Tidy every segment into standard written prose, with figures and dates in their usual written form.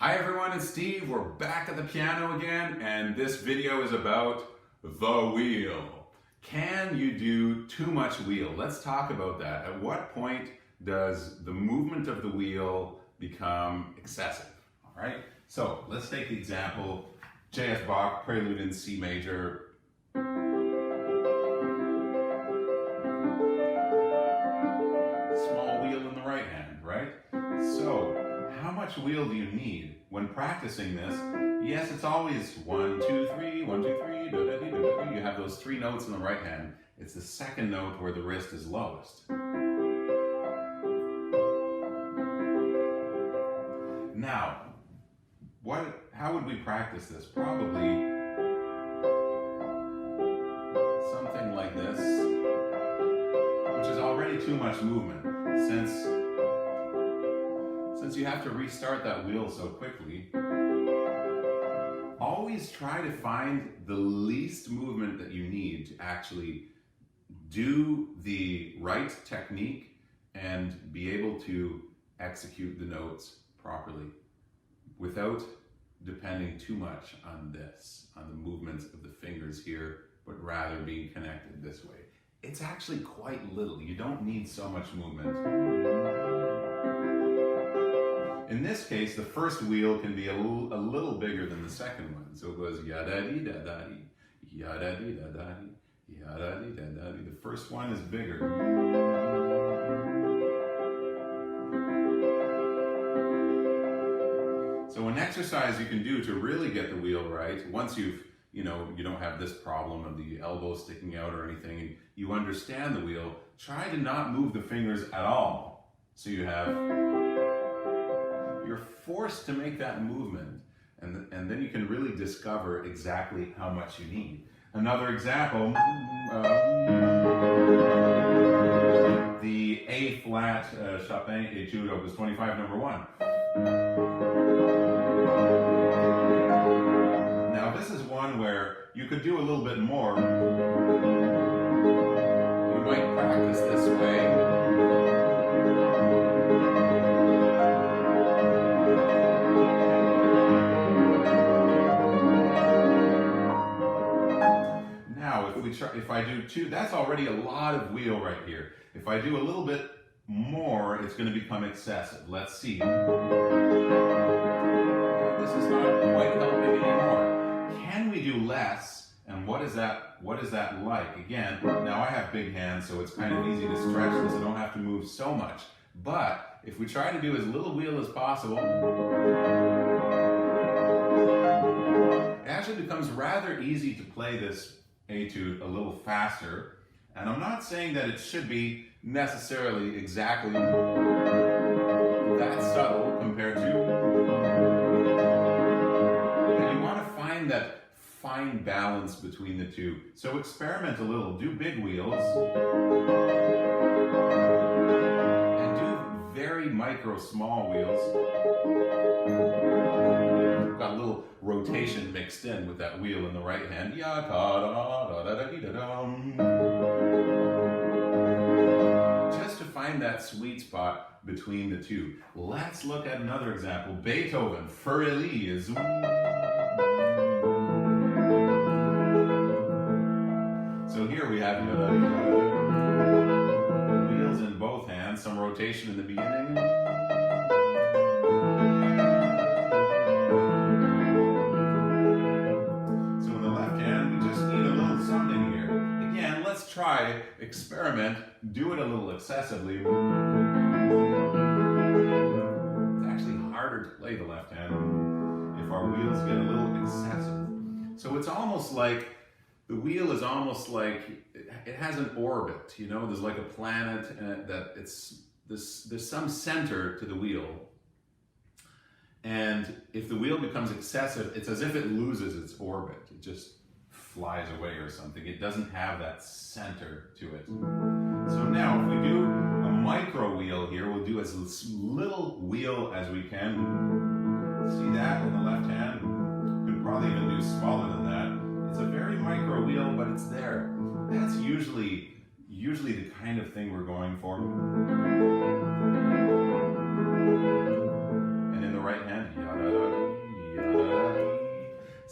Hi everyone, it's Steve. We're back at the piano again, and this video is about the wheel. Can you do too much wheel? Let's talk about that. At what point does the movement of the wheel become excessive? All right, so let's take the example, J.S. Bach Prelude in C major. Small wheel in the right hand, right? So, how much wheel do you need? When practicing this, yes, it's always 1, 2, 3, 1, 2, 3, da, da, da, da, da. You have those three notes in the right hand. It's the second note where the wrist is lowest. Now, how would we practice this? Probably something like this, which is already too much movement. Since you have to restart that wheel so quickly, always try to find the least movement that you need to actually do the right technique and be able to execute the notes properly without depending too much on the movements of the fingers here, but rather being connected this way. It's actually quite little. You don't need so much movement. In this case, the first wheel can be a little bigger than the second one. So it goes ya-da-dee-da-da-dee, ya-da-dee-da-da-dee, ya-da-dee-da-da-dee. The first one is bigger. So an exercise you can do to really get the wheel right, once you don't have this problem of the elbow sticking out or anything, and you understand the wheel, try to not move the fingers at all. So you're forced to make that movement, and then you can really discover exactly how much you need. Another example, the A flat Chopin etude opus 25 number 1. Now this is one where you could do a little bit more. You might practice this way. If I do two, that's already a lot of wheel right here. If I do a little bit more, it's going to become excessive. Let's see. This is not quite helping anymore. Can we do less? And what is that like? Again, now I have big hands, so it's kind of easy to stretch this. I don't have to move so much. But if we try to do as little wheel as possible, it actually becomes rather easy to play this etude a little faster, and I'm not saying that it should be necessarily exactly that subtle compared to, and you want to find that fine balance between the two. So experiment a little, do big wheels, and do very micro small wheels. Got a little rotation mixed in with that wheel in the right hand. Just to find that sweet spot between the two. Let's look at another example. Beethoven Fur Elise. So here we have wheels in both hands, some rotation in the beginning. Let's try, experiment, do it a little excessively. It's actually harder to play the left hand if our wheels get a little excessive. So it's almost like, the wheel is almost like, it has an orbit, there's like a planet, and there's some center to the wheel. And if the wheel becomes excessive, it's as if it loses its orbit. It just flies away or something. It doesn't have that center to it. So now if we do a micro wheel here, we'll do as little wheel as we can. See that in the left hand? You could probably even do smaller than that. It's a very micro wheel, but it's there. That's usually the kind of thing we're going for. And in the right hand,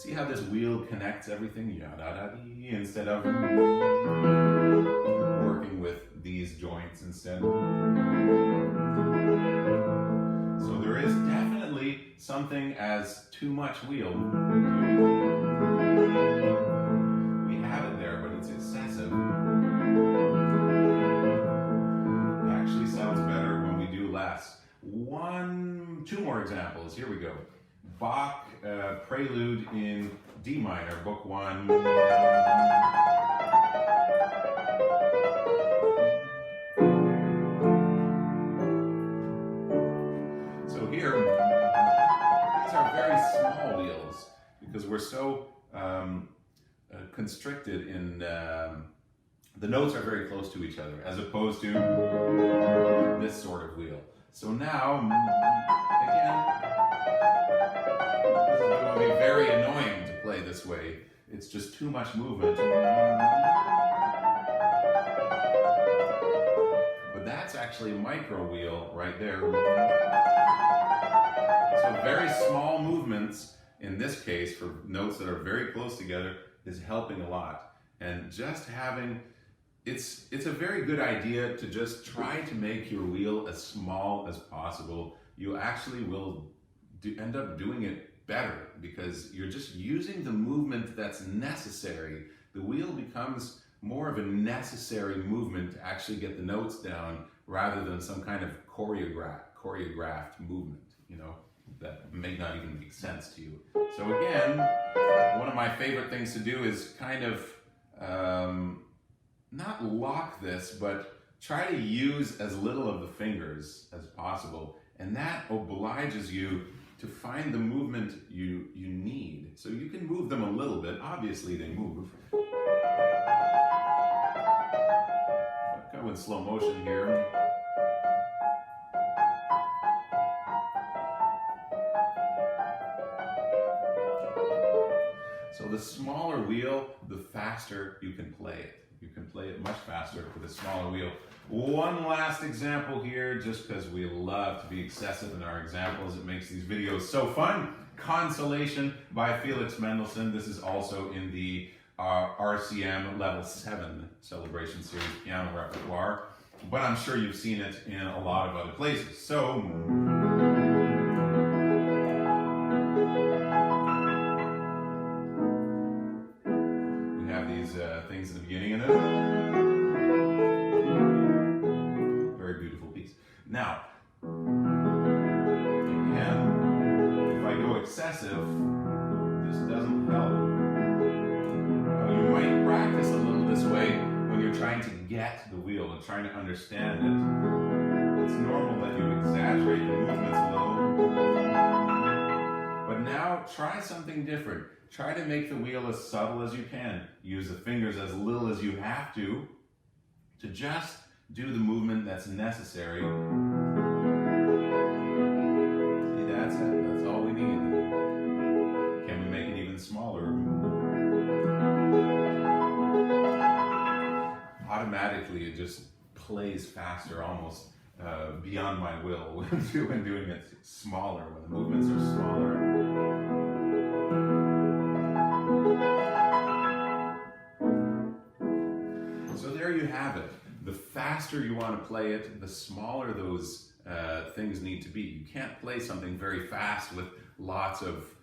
See how this wheel connects everything? Ya-da-da-dee, instead of working with these joints instead. So there is definitely something as too much wheel. We have it there, but it's excessive. It actually sounds better when we do less. Two more examples. Here we go. Bach Prelude in D minor, Book 1. So here, these are very small wheels because we're so constricted in the notes are very close to each other as opposed to this sort of wheel. So now, again, it will be very annoying to play this way. It's just too much movement. But that's actually a micro wheel right there. So very small movements, in this case, for notes that are very close together, is helping a lot. And just having, it's a very good idea to just try to make your wheel as small as possible. You actually will end up doing it better because you're just using the movement that's necessary. The wheel becomes more of a necessary movement to actually get the notes down rather than some kind of choreographed movement, you know, that may not even make sense to you. So again, one of my favorite things to do is kind of not lock this, but try to use as little of the fingers as possible. And that obliges you to find the movement you need. So you can move them a little bit. Obviously they move. I'll go in slow motion here. So the smaller wheel, the faster you can play it. You can play it much faster with a smaller wheel. One last example here, just because we love to be excessive in our examples. It makes these videos so fun. Consolation by Felix Mendelssohn. This is also in the RCM Level 7 Celebration Series piano repertoire, but I'm sure you've seen it in a lot of other places. So, things in the beginning and very beautiful piece. Now, again, if I go excessive, this doesn't help. You might practice a little this way when you're trying to get the wheel and trying to understand it. It's normal that you exaggerate the movements a little. But now try something different. Try to make the wheel as subtle as you can. Use the fingers as little as you have to just do the movement that's necessary. See, that's it. That's all we need. Can we make it even smaller? Automatically, it just plays faster, almost beyond my will when doing it smaller, when the movements are smaller. So there you have it. The faster you want to play it, the smaller those things need to be. You can't play something very fast with lots of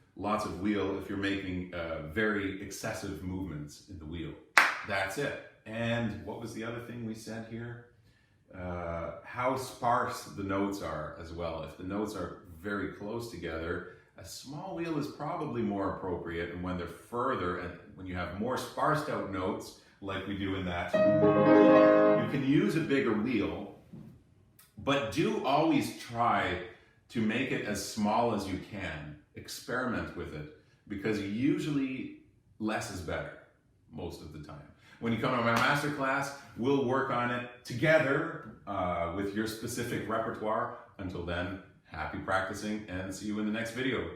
wheel if you're making very excessive movements in the wheel. That's it. And what was the other thing we said here? How sparse the notes are as well. If the notes are very close together, a small wheel is probably more appropriate, and when they're further and when you have more sparsed out notes, like we do in that, you can use a bigger wheel, but do always try to make it as small as you can. Experiment with it, because usually less is better most of the time. When you come to my masterclass, we'll work on it together with your specific repertoire. Until then, happy practicing and see you in the next video.